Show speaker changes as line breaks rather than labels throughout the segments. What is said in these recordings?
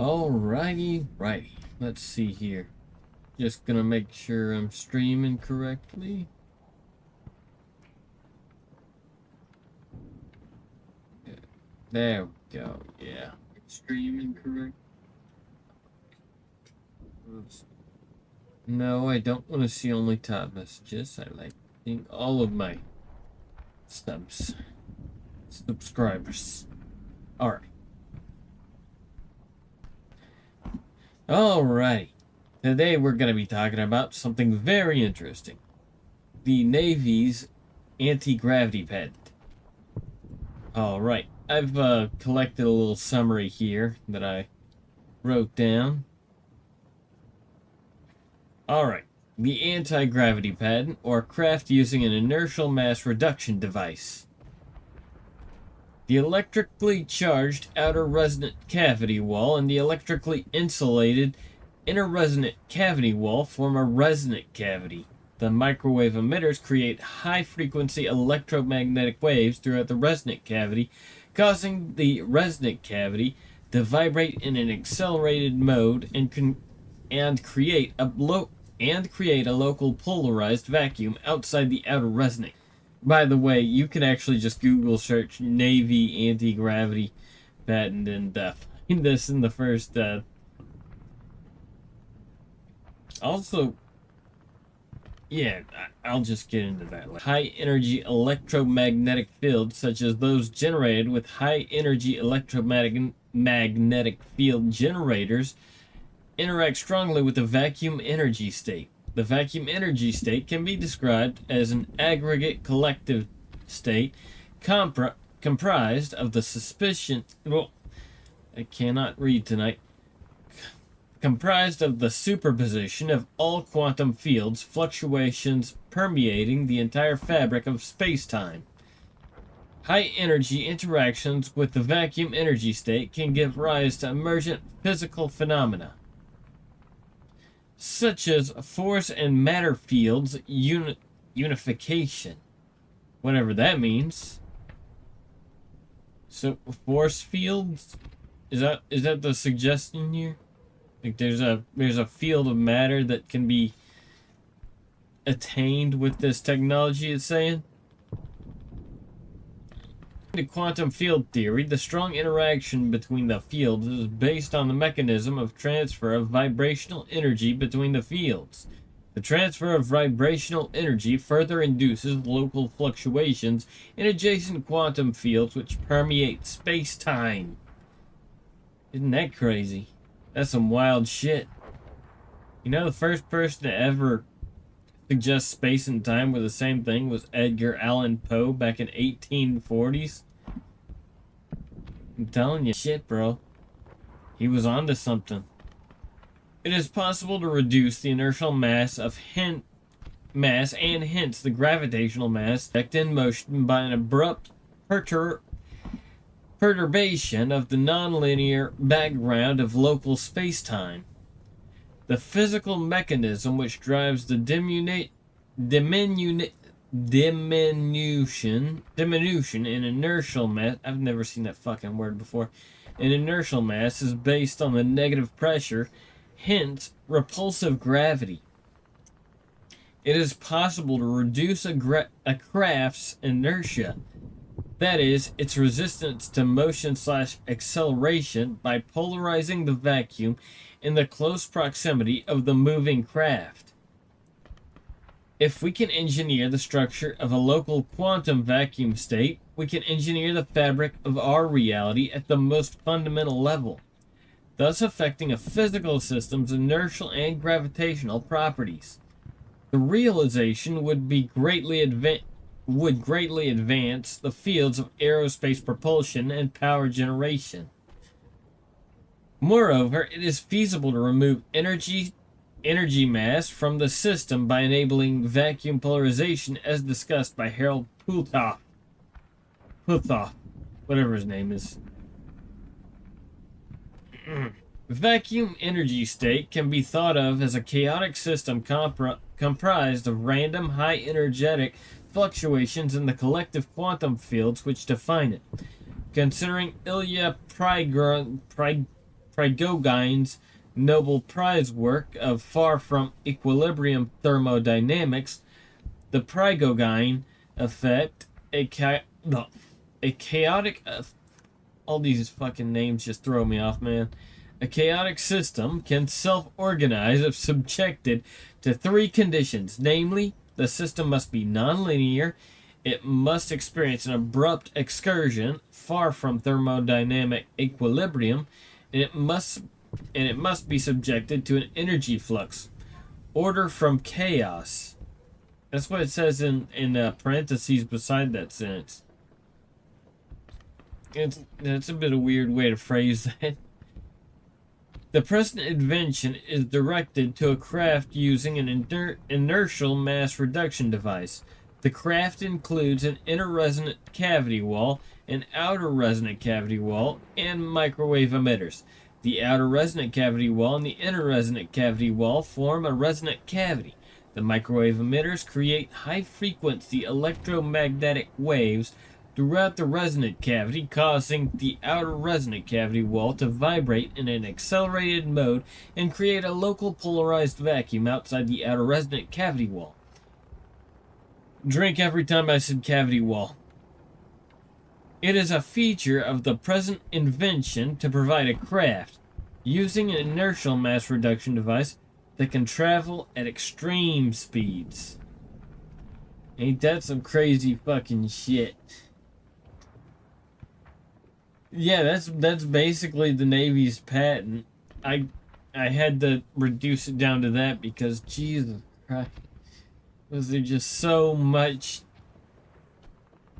Alrighty, righty. Let's see here. Just gonna make sure I'm streaming correctly. There we go. Yeah, streaming correct. Oops. No, I don't want to see only top messages. I like seeing all of my subscribers. Alright. Alrighty. Today we're going to be talking about something very interesting. The Navy's anti-gravity patent. Alright. I've collected a little summary here that I wrote down. Alright. The anti-gravity patent, or craft using an inertial mass reduction device. The electrically charged outer resonant cavity wall and the electrically insulated inner resonant cavity wall form a resonant cavity. The microwave emitters create high-frequency electromagnetic waves throughout the resonant cavity, causing the resonant cavity to vibrate in an accelerated mode and create a local polarized vacuum outside the outer resonant. By the way, you can actually just Google search Navy anti-gravity patent and find this in the first. Also, yeah, I'll just get into that. High energy electromagnetic fields, such as those generated with high energy electromagnetic field generators, interact strongly with the vacuum energy state. The vacuum energy state can be described as an aggregate collective state comprised of the comprised of the superposition of all quantum fields fluctuations permeating the entire fabric of space-time. High energy interactions with the vacuum energy state can give rise to emergent physical phenomena, such as force and matter fields unification, whatever that means. So force fields, is that the suggestion here? Like there's a field of matter that can be attained with this technology, it's saying. In quantum field theory, the strong interaction between the fields is based on the mechanism of transfer of vibrational energy between the fields. The transfer of vibrational energy further induces local fluctuations in adjacent quantum fields which permeate space-time. Isn't that crazy? That's some wild shit. You know, the first person to ever suggest space and time were the same thing was Edgar Allan Poe back in 1840s. I'm telling you, shit, bro. He was onto something. It is possible to reduce the inertial mass and hence the gravitational mass set in motion by an abrupt perturbation of the nonlinear background of local space-time. The physical mechanism which drives the diminution in inertial mass, I've never seen that fucking word before, in inertial mass is based on the negative pressure, hence repulsive gravity. It is possible to reduce a craft's inertia, that is, its resistance to motion/acceleration, by polarizing the vacuum in the close proximity of the moving craft. If we can engineer the structure of a local quantum vacuum state, we can engineer the fabric of our reality at the most fundamental level, thus affecting a physical system's inertial and gravitational properties. The realization would greatly advance the fields of aerospace propulsion and power generation. Moreover, it is feasible to remove energy mass from the system by enabling vacuum polarization, as discussed by Harold Puthoff, whatever his name is. Vacuum energy state can be thought of as a chaotic system comprised of random high energetic fluctuations in the collective quantum fields which define it. Considering Ilya Prigoghine's Nobel Prize work of Far from Equilibrium Thermodynamics, the Prigoghine effect, a chaotic... all these fucking names just throw me off, man. A chaotic system can self-organize if subjected to three conditions. Namely, the system must be nonlinear, it must experience an abrupt excursion far from thermodynamic equilibrium, and it must be subjected to an energy flux. Order from chaos. That's what it says in parentheses beside that sentence. It's a bit of a weird way to phrase that. The present invention is directed to a craft using an inertial mass reduction device. The craft includes an inner resonant cavity wall, an outer resonant cavity wall, and microwave emitters. The outer resonant cavity wall and the inner resonant cavity wall form a resonant cavity. The microwave emitters create high-frequency electromagnetic waves throughout the resonant cavity, causing the outer resonant cavity wall to vibrate in an accelerated mode and create a local polarized vacuum outside the outer resonant cavity wall. Drink every time I said cavity wall. It is a feature of the present invention to provide a craft using an inertial mass reduction device that can travel at extreme speeds. Ain't that some crazy fucking shit? Yeah, that's basically the Navy's patent. I had to reduce it down to that because Jesus Christ, was there just so much?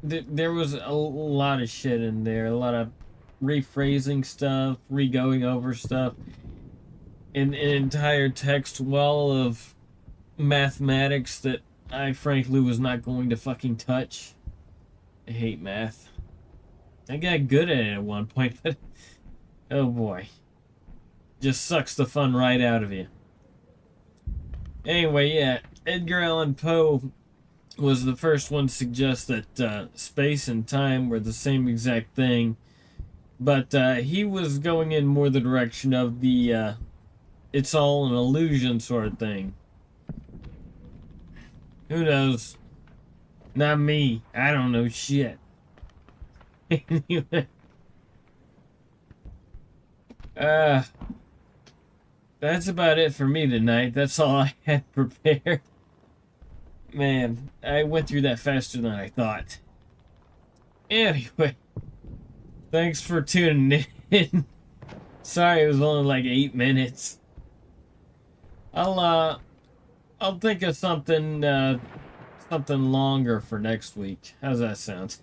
There was a lot of shit in there, a lot of rephrasing stuff, re-going over stuff, an entire text wall of mathematics that I frankly was not going to fucking touch. I hate math. I got good at it at one point, but oh boy. Just sucks the fun right out of you. Anyway, yeah, Edgar Allan Poe was the first one to suggest that space and time were the same exact thing, but he was going in more the direction of the it's all an illusion sort of thing. Who knows? Not me. I don't know shit. Anyway, that's about it for me tonight. That's all I had prepared. Man, I went through that faster than I thought. Anyway, thanks for tuning in. Sorry it was only like 8 minutes. I'll think of something longer for next week. How's that sound?